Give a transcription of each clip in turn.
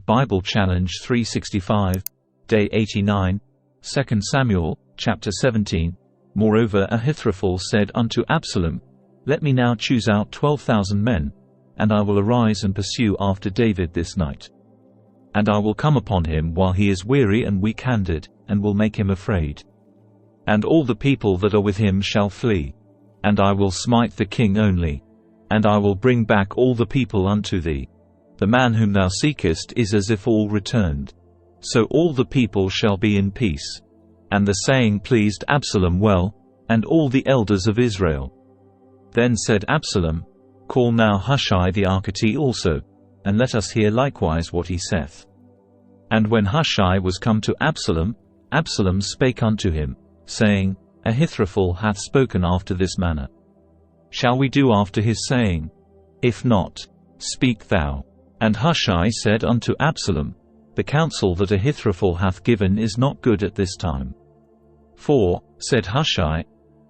Bible Challenge 365, Day 89, 2 Samuel, chapter 17. Moreover Ahithophel said unto Absalom, Let me now choose out 12,000 men, and I will arise and pursue after David this night. And I will come upon him while he is weary and weak-handed, and will make him afraid. And all the people that are with him shall flee. And I will smite the king only. And I will bring back all the people unto thee. The man whom thou seekest is as if all returned. So all the people shall be in peace. And the saying pleased Absalom well, and all the elders of Israel. Then said Absalom, Call now Hushai the Archite also, and let us hear likewise what he saith. And when Hushai was come to Absalom, Absalom spake unto him, saying, Ahithophel hath spoken after this manner. Shall we do after his saying? If not, speak thou. And Hushai said unto Absalom, The counsel that Ahithophel hath given is not good at this time. For, said Hushai,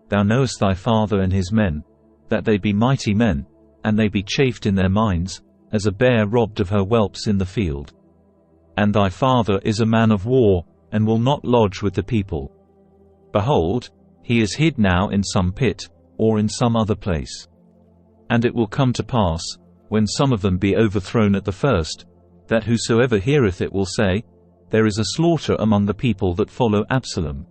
Thou knowest thy father and his men, that they be mighty men, and they be chafed in their minds, as a bear robbed of her whelps in the field. And thy father is a man of war, and will not lodge with the people. Behold, he is hid now in some pit, or in some other place. And it will come to pass, when some of them be overthrown at the first, that whosoever heareth it will say, There is a slaughter among the people that follow Absalom.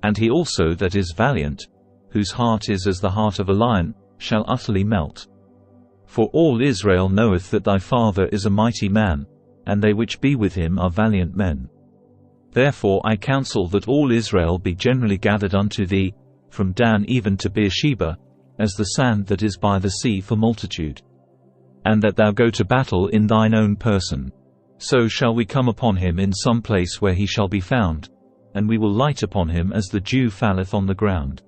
And he also that is valiant, whose heart is as the heart of a lion, shall utterly melt. For all Israel knoweth that thy father is a mighty man, and they which be with him are valiant men. Therefore I counsel that all Israel be generally gathered unto thee, from Dan even to Beersheba, as the sand that is by the sea for multitude. And that thou go to battle in thine own person. So shall we come upon him in some place where he shall be found, and we will light upon him as the dew falleth on the ground.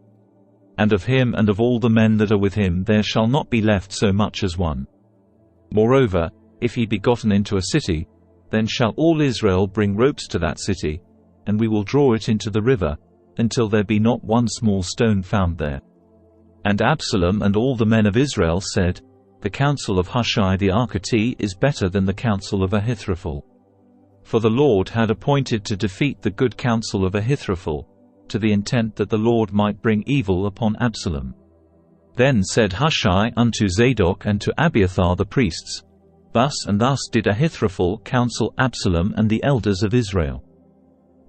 And of him and of all the men that are with him there shall not be left so much as one. Moreover, if he be gotten into a city, then shall all Israel bring ropes to that city, and we will draw it into the river, until there be not one small stone found there. And Absalom and all the men of Israel said, The counsel of Hushai the Archite is better than the counsel of Ahithophel. For the Lord had appointed to defeat the good counsel of Ahithophel, to the intent that the Lord might bring evil upon Absalom. Then said Hushai unto Zadok and to Abiathar the priests, Thus and thus did Ahithophel counsel Absalom and the elders of Israel.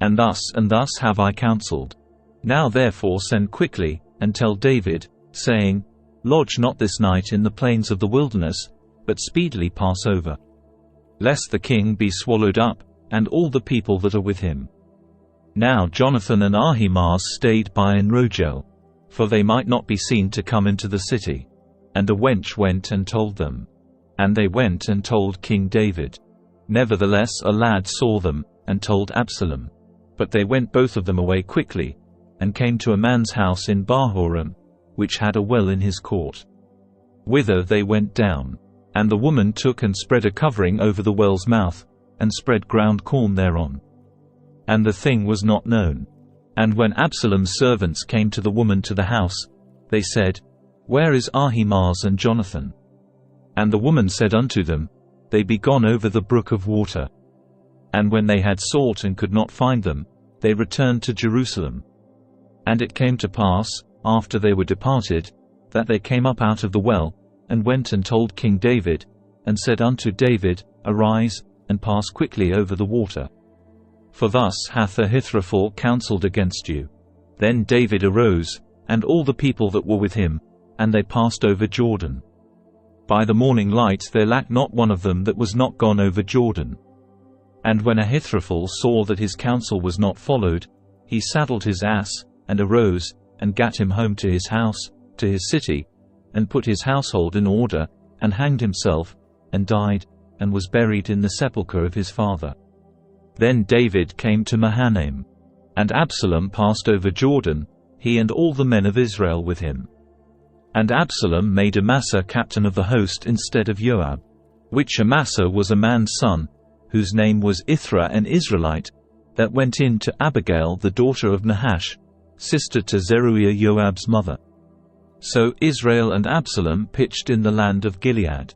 And thus have I counselled. Now therefore send quickly, and tell David, saying, Lodge not this night in the plains of the wilderness, but speedily pass over. Lest the king be swallowed up, and all the people that are with him. Now Jonathan and Ahimaaz stayed by in Rogel, for they might not be seen to come into the city. And a wench went and told them. And they went and told King David. Nevertheless a lad saw them, and told Absalom. But they went both of them away quickly, and came to a man's house in Bahurim, which had a well in his court. Whither they went down. And the woman took and spread a covering over the well's mouth, and spread ground corn thereon. And the thing was not known. And when Absalom's servants came to the woman to the house, they said, Where is Ahimaaz and Jonathan? And the woman said unto them, They be gone over the brook of water. And when they had sought and could not find them, they returned to Jerusalem. And it came to pass, after they were departed, that they came up out of the well, and went and told King David, and said unto David, Arise, and pass quickly over the water. For thus hath Ahithophel counselled against you. Then David arose, and all the people that were with him, and they passed over Jordan. By the morning light there lacked not one of them that was not gone over Jordan. And when Ahithophel saw that his counsel was not followed, he saddled his ass, and arose, and gat him home to his house, to his city, and put his household in order, and hanged himself, and died, and was buried in the sepulchre of his father. Then David came to Mahanaim. And Absalom passed over Jordan, he and all the men of Israel with him. And Absalom made Amasa captain of the host instead of Joab, which Amasa was a man's son, whose name was Ithra an Israelite, that went in to Abigail the daughter of Nahash, sister to Zeruiah Joab's mother. So Israel and Absalom pitched in the land of Gilead.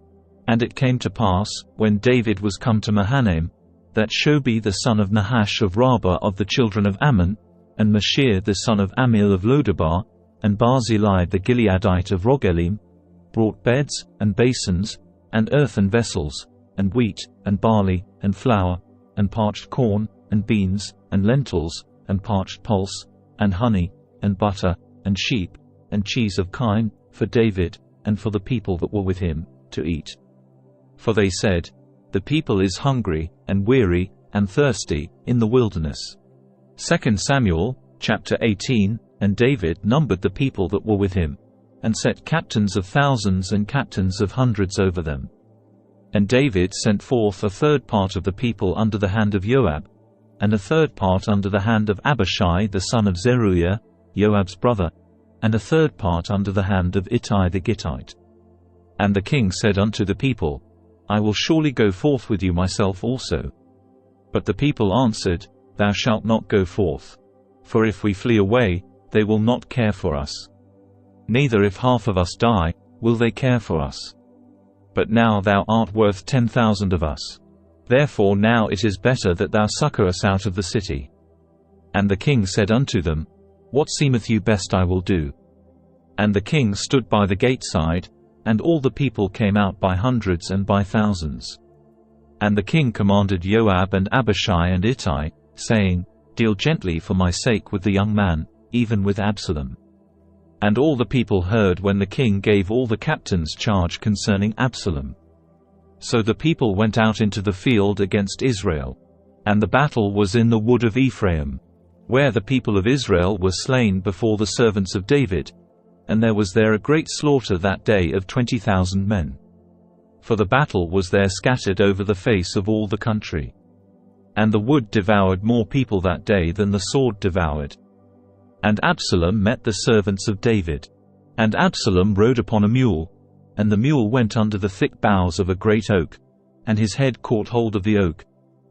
And it came to pass, when David was come to Mahanaim, that Shobi the son of Nahash of Rabbah of the children of Ammon, and Mashir the son of Amiel of Lodabar, and Barzillai the Gileadite of Rogelim, brought beds, and basins, and earthen vessels, and wheat, and barley, and flour, and parched corn, and beans, and lentils, and parched pulse, and honey, and butter, and sheep, and cheese of kine, for David, and for the people that were with him, to eat. For they said, The people is hungry, and weary, and thirsty, in the wilderness. 2 Samuel, chapter 18. And David numbered the people that were with him, and set captains of thousands and captains of hundreds over them. And David sent forth a third part of the people under the hand of Joab, and a third part under the hand of Abishai the son of Zeruiah, Joab's brother, and a third part under the hand of Ittai the Gittite. And the king said unto the people, I will surely go forth with you myself also. But the people answered, Thou shalt not go forth. For if we flee away, they will not care for us. Neither if half of us die, will they care for us. But now thou art worth 10,000 of us. Therefore now it is better that thou succour us out of the city. And the king said unto them, What seemeth you best I will do. And the king stood by the gate side, and all the people came out by hundreds and by thousands. And the king commanded Joab and Abishai and Ittai, saying, Deal gently for my sake with the young man, even with Absalom. And all the people heard when the king gave all the captains charge concerning Absalom. So the people went out into the field against Israel. And the battle was in the wood of Ephraim, where the people of Israel were slain before the servants of David, and there was there a great slaughter that day of 20,000 men. For the battle was there scattered over the face of all the country. And the wood devoured more people that day than the sword devoured. And Absalom met the servants of David. And Absalom rode upon a mule, and the mule went under the thick boughs of a great oak, and his head caught hold of the oak,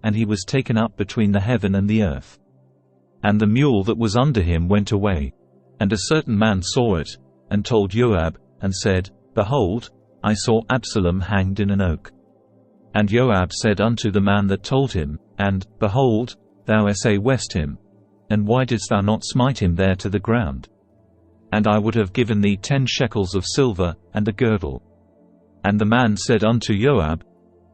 and he was taken up between the heaven and the earth. And the mule that was under him went away. And a certain man saw it, and told Joab, and said, Behold, I saw Absalom hanged in an oak. And Joab said unto the man that told him, And, behold, thou assayest him, and why didst thou not smite him there to the ground? And I would have given thee 10 shekels of silver, and a girdle. And the man said unto Joab,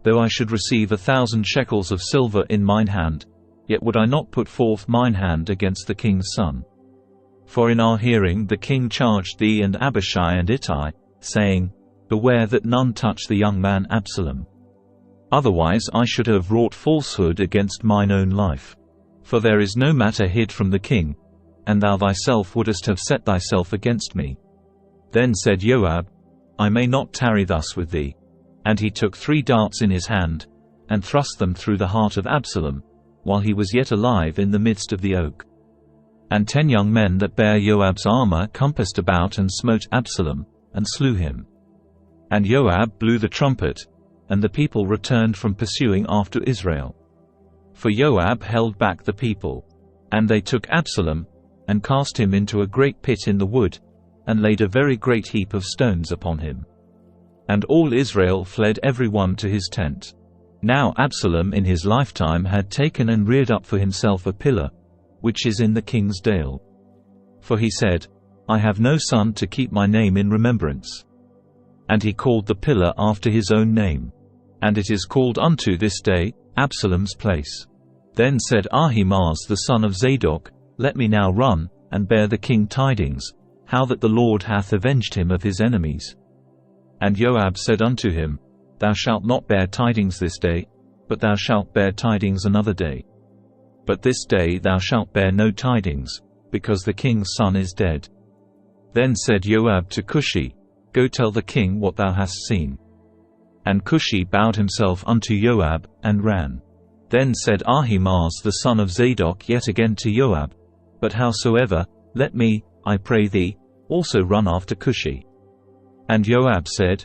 Though I should receive 1,000 shekels of silver in mine hand, yet would I not put forth mine hand against the king's son. For in our hearing the king charged thee and Abishai and Ittai, saying, Beware that none touch the young man Absalom. Otherwise I should have wrought falsehood against mine own life. For there is no matter hid from the king, and thou thyself wouldest have set thyself against me. Then said Joab, I may not tarry thus with thee. And he took 3 darts in his hand, and thrust them through the heart of Absalom, while he was yet alive in the midst of the oak. And 10 young men that bare Joab's armor compassed about and smote Absalom, and slew him. And Joab blew the trumpet, and the people returned from pursuing after Israel. For Joab held back the people. And they took Absalom, and cast him into a great pit in the wood, and laid a very great heap of stones upon him. And all Israel fled every one to his tent. Now Absalom in his lifetime had taken and reared up for himself a pillar, which is in the king's dale. For he said, I have no son to keep my name in remembrance. And he called the pillar after his own name. And it is called unto this day, Absalom's place. Then said Ahimaaz the son of Zadok, Let me now run, and bear the king tidings, how that the Lord hath avenged him of his enemies. And Joab said unto him, Thou shalt not bear tidings this day, but thou shalt bear tidings another day. But this day thou shalt bear no tidings, because the king's son is dead. Then said Joab to Cushi, Go tell the king what thou hast seen. And Cushi bowed himself unto Joab, and ran. Then said Ahimaaz the son of Zadok yet again to Joab, But howsoever, let me, I pray thee, also run after Cushi. And Joab said,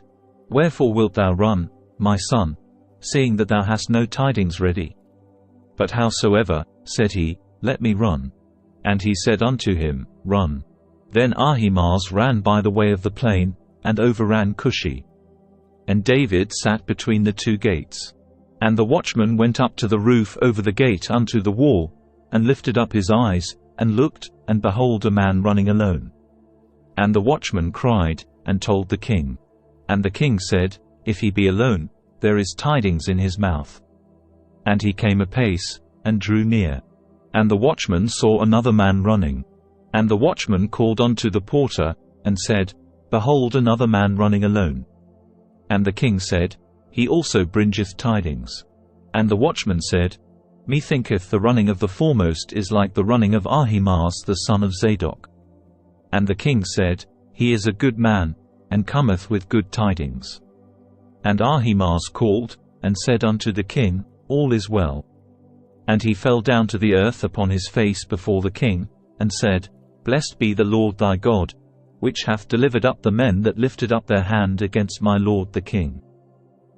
Wherefore wilt thou run, my son, seeing that thou hast no tidings ready? But howsoever, said he, let me run. And he said unto him, Run. Then Ahimaaz ran by the way of the plain, and overran Cushi. and David sat between the two gates. And the watchman went up to the roof over the gate unto the wall, and lifted up his eyes, and looked, and behold, a man running alone. And the watchman cried, and told the king. And the king said, If he be alone, there is tidings in his mouth. And he came apace, and drew near. And the watchman saw another man running. And the watchman called unto the porter, and said, Behold, another man running alone. And the king said, He also bringeth tidings. And the watchman said, Methinketh the running of the foremost is like the running of Ahimaaz the son of Zadok. And the king said, He is a good man, and cometh with good tidings. And Ahimaaz called, and said unto the king, All is well. And he fell down to the earth upon his face before the king, and said, Blessed be the Lord thy God, which hath delivered up the men that lifted up their hand against my lord the king.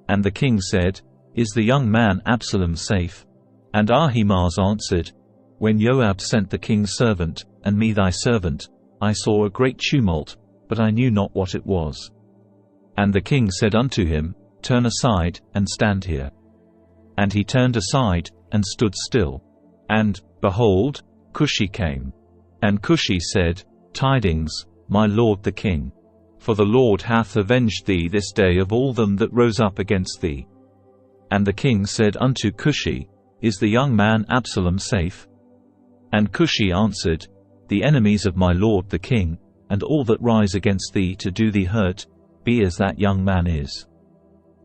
And the king said, Is the young man Absalom safe? And Ahimaaz answered, When Joab sent the king's servant, and me thy servant, I saw a great tumult, but I knew not what it was. And the king said unto him, Turn aside, and stand here. And he turned aside, and stood still. And, behold, Cushi came. And Cushi said, Tidings, my lord the king. For the Lord hath avenged thee this day of all them that rose up against thee. And the king said unto Cushi, Is the young man Absalom safe? And Cushi answered, The enemies of my lord the king, and all that rise against thee to do thee hurt, be as that young man is.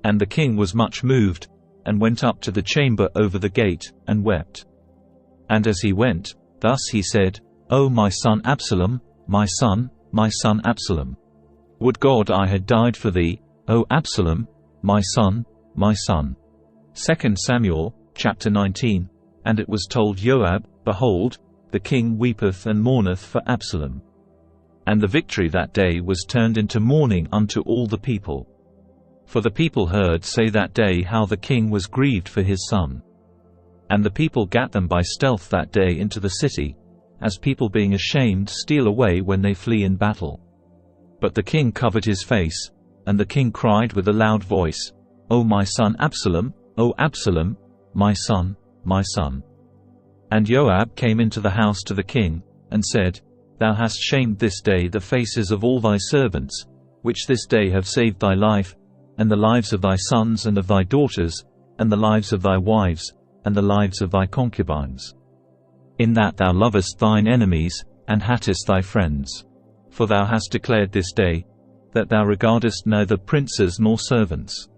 And the king was much moved, and went up to the chamber over the gate, and wept. And as he went, thus he said, O my son Absalom, my son Absalom! Would God I had died for thee, O Absalom, my son, my son. 2 Samuel, chapter 19. And it was told Joab, Behold, the king weepeth and mourneth for Absalom. And the victory that day was turned into mourning unto all the people. For the people heard say that day how the king was grieved for his son. And the people gat them by stealth that day into the city, as people being ashamed steal away when they flee in battle. But the king covered his face, and the king cried with a loud voice, O my son Absalom, O Absalom, my son, my son. And Joab came into the house to the king, and said, Thou hast shamed this day the faces of all thy servants, which this day have saved thy life, and the lives of thy sons and of thy daughters, and the lives of thy wives, and the lives of thy concubines. In that thou lovest thine enemies, and hatest thy friends. For thou hast declared this day, that thou regardest neither princes nor servants.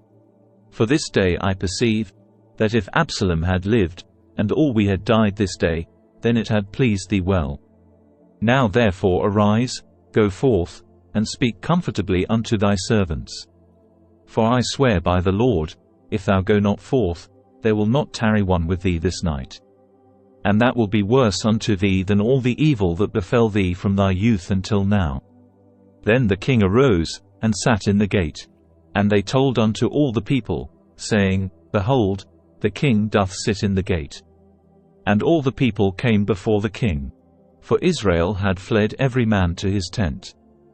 For this day I perceive, that if Absalom had lived, and all we had died this day, then it had pleased thee well. Now therefore arise, go forth, and speak comfortably unto thy servants. For I swear by the Lord, if thou go not forth, there will not tarry one with thee this night. And that will be worse unto thee than all the evil that befell thee from thy youth until now. Then the king arose, and sat in the gate. And they told unto all the people, saying, Behold, the king doth sit in the gate. And all the people came before the king. For Israel had fled every man to his tent.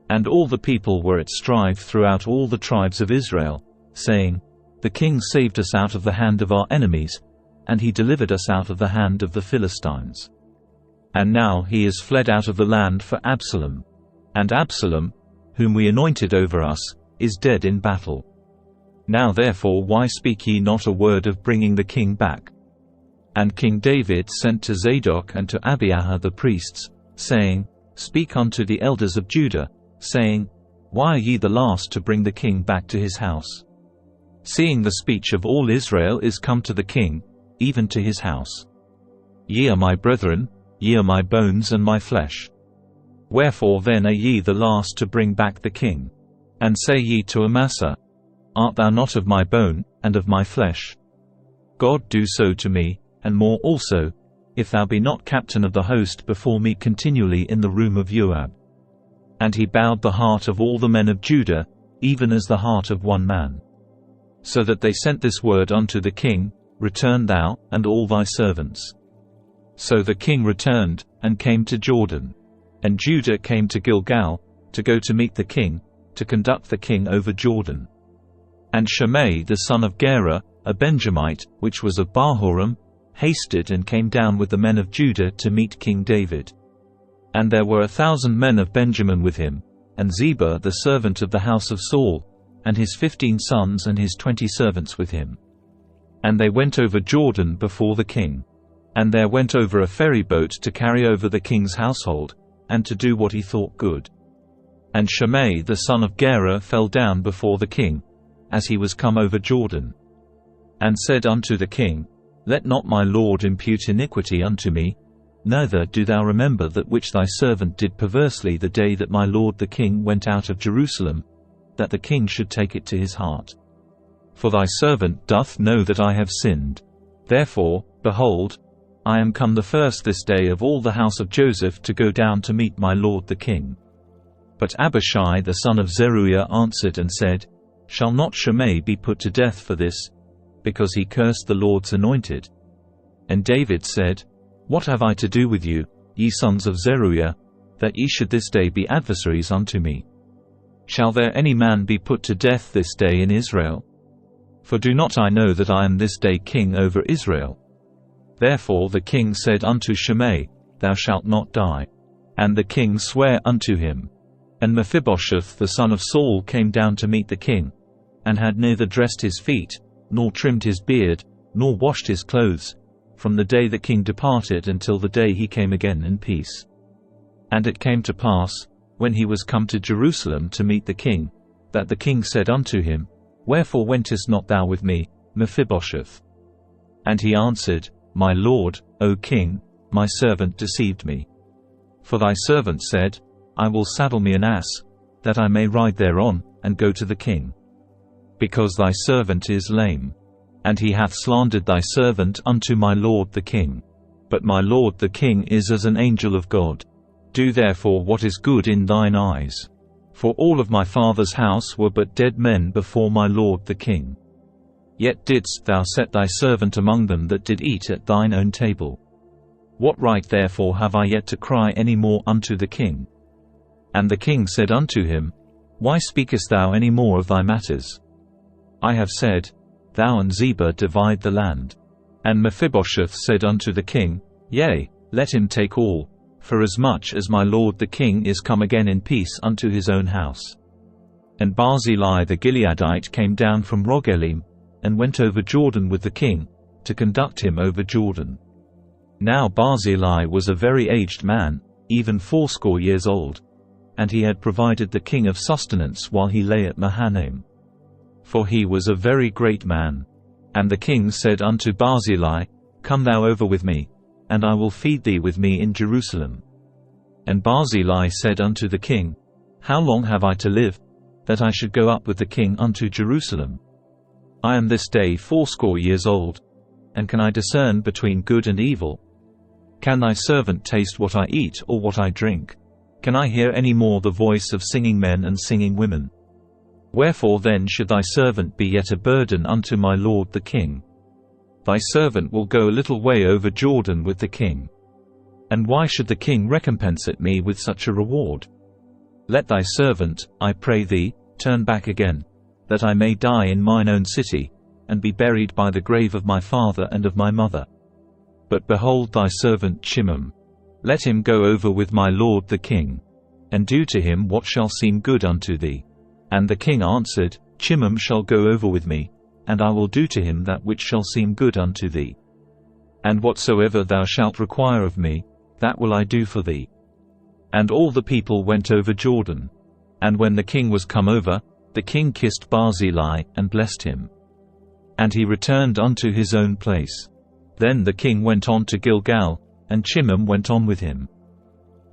And all the people were at strife throughout all the tribes of Israel, saying, The king saved us out of the hand of our enemies, and he delivered us out of the hand of the Philistines. And now he is fled out of the land for Absalom. And Absalom, whom we anointed over us, is dead in battle. Now therefore why speak ye not a word of bringing the king back? And King David sent to Zadok and to Abiathar the priests, saying, Speak unto the elders of Judah, saying, Why are ye the last to bring the king back to his house? Seeing the speech of all Israel is come to the king, even to his house. Ye are my brethren, ye are my bones and my flesh. Wherefore then are ye the last to bring back the king? And say ye to Amasa, Art thou not of my bone, and of my flesh? God do so to me, and more also, if thou be not captain of the host before me continually in the room of Joab. And he bowed the heart of all the men of Judah, even as the heart of one man. So that they sent this word unto the king, Return thou, and all thy servants. So the king returned, and came to Jordan. And Judah came to Gilgal, to go to meet the king, to conduct the king over Jordan. And Shimei the son of Gera, a Benjamite, which was of Bahurim, hasted and came down with the men of Judah to meet King David. And there were 1,000 men of Benjamin with him, and Ziba the servant of the house of Saul, and his 15 sons and his 20 servants with him. And they went over Jordan before the king. And there went over a ferry boat to carry over the king's household, and to do what he thought good. And Shimei the son of Gera fell down before the king, as he was come over Jordan, and said unto the king, Let not my lord impute iniquity unto me, neither do thou remember that which thy servant did perversely the day that my lord the king went out of Jerusalem, that the king should take it to his heart. For thy servant doth know that I have sinned. Therefore, behold, I am come the first this day of all the house of Joseph to go down to meet my lord the king. But Abishai the son of Zeruiah answered and said, Shall not Shimei be put to death for this, because he cursed the Lord's anointed? And David said, What have I to do with you, ye sons of Zeruiah, that ye should this day be adversaries unto me? Shall there any man be put to death this day in Israel? For do not I know that I am this day king over Israel? Therefore the king said unto Shimei, Thou shalt not die. And the king sware unto him. And Mephibosheth the son of Saul came down to meet the king, and had neither dressed his feet, nor trimmed his beard, nor washed his clothes, from the day the king departed until the day he came again in peace. And it came to pass, when he was come to Jerusalem to meet the king, that the king said unto him, Wherefore wentest not thou with me, Mephibosheth? And he answered, My lord, O king, my servant deceived me. For thy servant said, I will saddle me an ass, that I may ride thereon, and go to the king. Because thy servant is lame. And he hath slandered thy servant unto my lord the king. But my lord the king is as an angel of God. Do therefore what is good in thine eyes. For all of my father's house were but dead men before my lord the king. Yet didst thou set thy servant among them that did eat at thine own table. What right therefore have I yet to cry any more unto the king? And the king said unto him, Why speakest thou any more of thy matters? I have said, Thou and Ziba divide the land. And Mephibosheth said unto the king, Yea, let him take all, for as much as my lord the king is come again in peace unto his own house. And Barzillai the Gileadite came down from Rogelim, and went over Jordan with the king, to conduct him over Jordan. Now Barzillai was a very aged man, even 80 years old, and he had provided the king of sustenance while he lay at Mahanaim. For he was a very great man. And the king said unto Barzillai, Come thou over with me, and I will feed thee with me in Jerusalem. And Barzillai said unto the king, How long have I to live, that I should go up with the king unto Jerusalem? I am this day 80 years old, and can I discern between good and evil? Can thy servant taste what I eat or what I drink? Can I hear any more the voice of singing men and singing women? Wherefore then should thy servant be yet a burden unto my lord the king? Thy servant will go a little way over Jordan with the king. And why should the king recompense at me with such a reward? Let thy servant, I pray thee, turn back again, that I may die in mine own city, and be buried by the grave of my father and of my mother. But behold thy servant Chimham. Let him go over with my lord the king, and do to him what shall seem good unto thee. And the king answered, Chimham shall go over with me, and I will do to him that which shall seem good unto thee. And whatsoever thou shalt require of me, that will I do for thee. And all the people went over Jordan. And when the king was come over, the king kissed Barzillai, and blessed him. And he returned unto his own place. Then the king went on to Gilgal, and Chimham went on with him.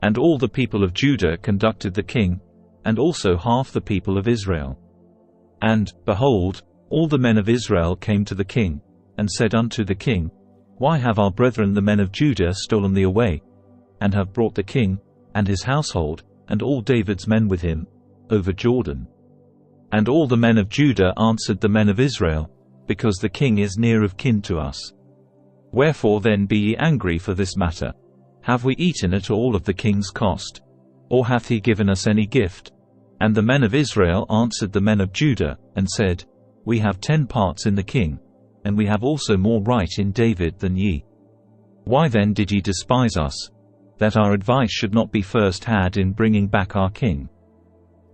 And all the people of Judah conducted the king, and also half the people of Israel. And, behold, all the men of Israel came to the king, and said unto the king, Why have our brethren the men of Judah stolen thee away, and have brought the king, and his household, and all David's men with him, over Jordan? And all the men of Judah answered the men of Israel, Because the king is near of kin to us. Wherefore then be ye angry for this matter? Have we eaten at all of the king's cost? Or hath he given us any gift? And the men of Israel answered the men of Judah, and said, We have 10 parts in the king, and we have also more right in David than ye. Why then did ye despise us, that our advice should not be first had in bringing back our king?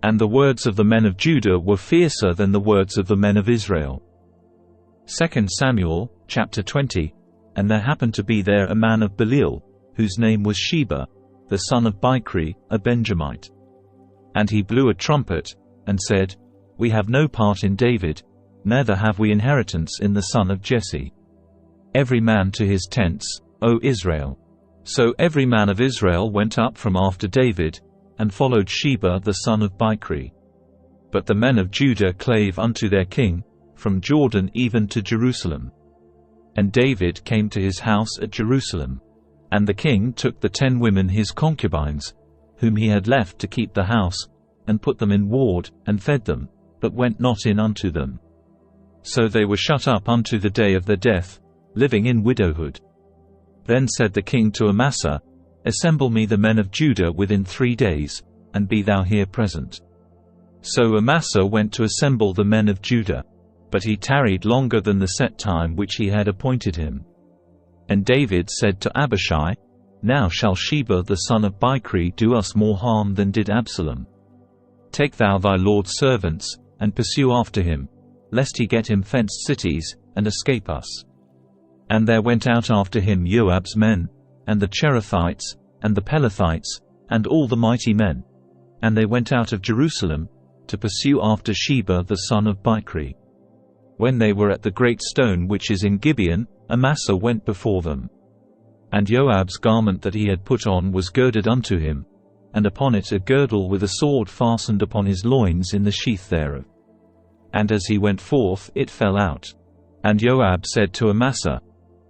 And the words of the men of Judah were fiercer than the words of the men of Israel. 2 Samuel, chapter 20. And there happened to be there a man of Belial, whose name was Sheba, the son of Bichri, a Benjamite. And he blew a trumpet, and said, We have no part in David, neither have we inheritance in the son of Jesse. Every man to his tents, O Israel. So every man of Israel went up from after David, and followed Sheba the son of Bichri. But the men of Judah clave unto their king, from Jordan even to Jerusalem. And David came to his house at Jerusalem. And the king took the 10 women his concubines, whom he had left to keep the house, and put them in ward, and fed them, but went not in unto them. So they were shut up unto the day of their death, living in widowhood. Then said the king to Amasa, Assemble me the men of Judah within 3 days, and be thou here present. So Amasa went to assemble the men of Judah, but he tarried longer than the set time which he had appointed him. And David said to Abishai, Now shall Sheba the son of Bichri do us more harm than did Absalom. Take thou thy lord's servants, and pursue after him, lest he get him fenced cities, and escape us. And there went out after him Joab's men, and the Cherethites, and the Pelethites, and all the mighty men. And they went out of Jerusalem, to pursue after Sheba the son of Bichri. When they were at the great stone which is in Gibeon, Amasa went before them. And Joab's garment that he had put on was girded unto him, and upon it a girdle with a sword fastened upon his loins in the sheath thereof. And as he went forth it fell out. And Joab said to Amasa,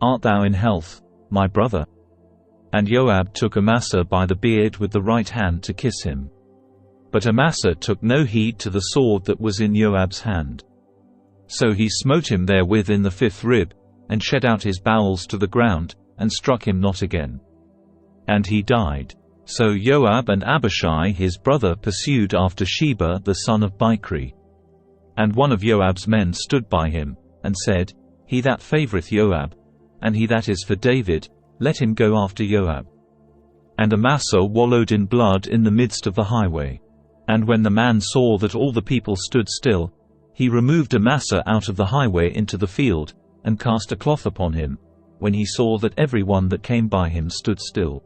Art thou in health, my brother? And Joab took Amasa by the beard with the right hand to kiss him. But Amasa took no heed to the sword that was in Joab's hand. So he smote him therewith in the 5th rib, and shed out his bowels to the ground, and struck him not again. And he died. So Joab and Abishai his brother pursued after Sheba the son of Bichri. And one of Joab's men stood by him, and said, He that favoureth Joab, and he that is for David, let him go after Joab. And Amasa wallowed in blood in the midst of the highway. And when the man saw that all the people stood still, he removed Amasa out of the highway into the field, and cast a cloth upon him, when he saw that every one that came by him stood still.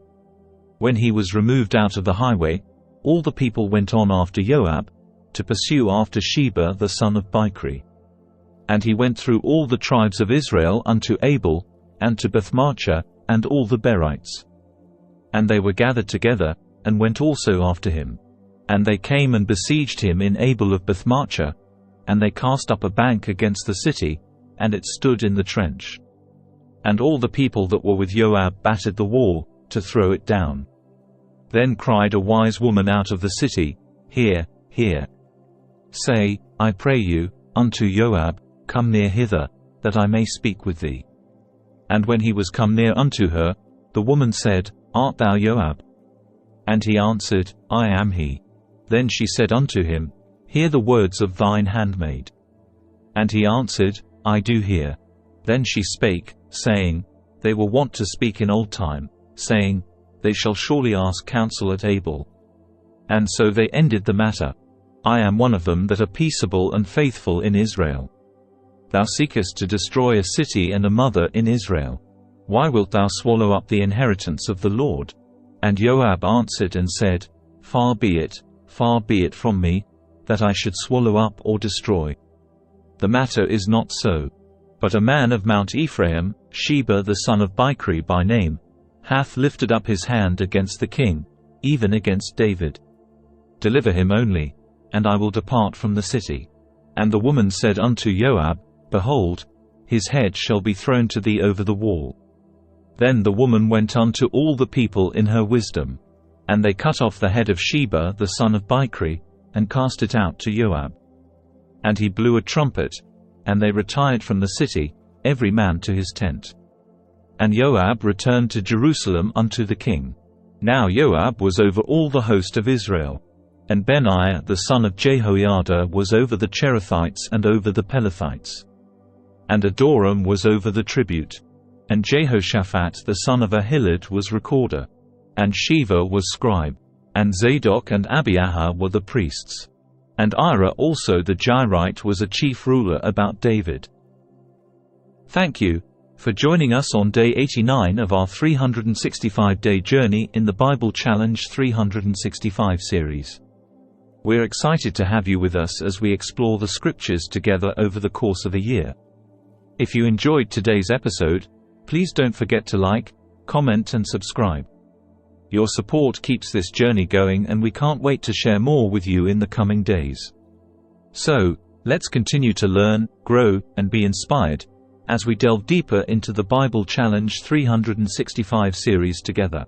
When he was removed out of the highway, all the people went on after Joab, to pursue after Sheba the son of Bichri. And he went through all the tribes of Israel unto Abel, and to Bethmarchah, and all the Berites. And they were gathered together, and went also after him. And they came and besieged him in Abel of Bethmarchah, and they cast up a bank against the city, and it stood in the trench. And all the people that were with Joab battered the wall, to throw it down. Then cried a wise woman out of the city, Hear, hear. Say, I pray you, unto Joab, Come near hither, that I may speak with thee. And when he was come near unto her, the woman said, Art thou Joab? And he answered, I am he. Then she said unto him, Hear the words of thine handmaid. And he answered, I do hear. Then she spake, saying, They were wont to speak in old time, saying, They shall surely ask counsel at Abel. And so they ended the matter. I am one of them that are peaceable and faithful in Israel. Thou seekest to destroy a city and a mother in Israel. Why wilt thou swallow up the inheritance of the Lord? And Joab answered and said, far be it from me, that I should swallow up or destroy. The matter is not so. But a man of Mount Ephraim, Sheba the son of Bichri by name, hath lifted up his hand against the king, even against David. Deliver him only, and I will depart from the city. And the woman said unto Joab, Behold, his head shall be thrown to thee over the wall. Then the woman went unto all the people in her wisdom. And they cut off the head of Sheba the son of Bichri, and cast it out to Joab. And he blew a trumpet, and they retired from the city, every man to his tent. And Joab returned to Jerusalem unto the king. Now Joab was over all the host of Israel. And Benaiah the son of Jehoiada was over the Cherethites and over the Pelethites. And Adoram was over the tribute. And Jehoshaphat the son of Ahilud was recorder. And Sheva was scribe. And Zadok and Abiathar were the priests. And Ira also the Jairite was a chief ruler about David. Thank you for joining us on day 89 of our 365-day journey in the Bible Challenge 365 series. We're excited to have you with us as we explore the scriptures together over the course of a year. If you enjoyed today's episode, please don't forget to like, comment and subscribe. Your support keeps this journey going, and we can't wait to share more with you in the coming days. So, let's continue to learn, grow, and be inspired as we delve deeper into the Bible Challenge 365 series together.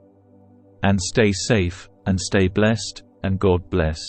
And stay safe, and stay blessed, and God bless.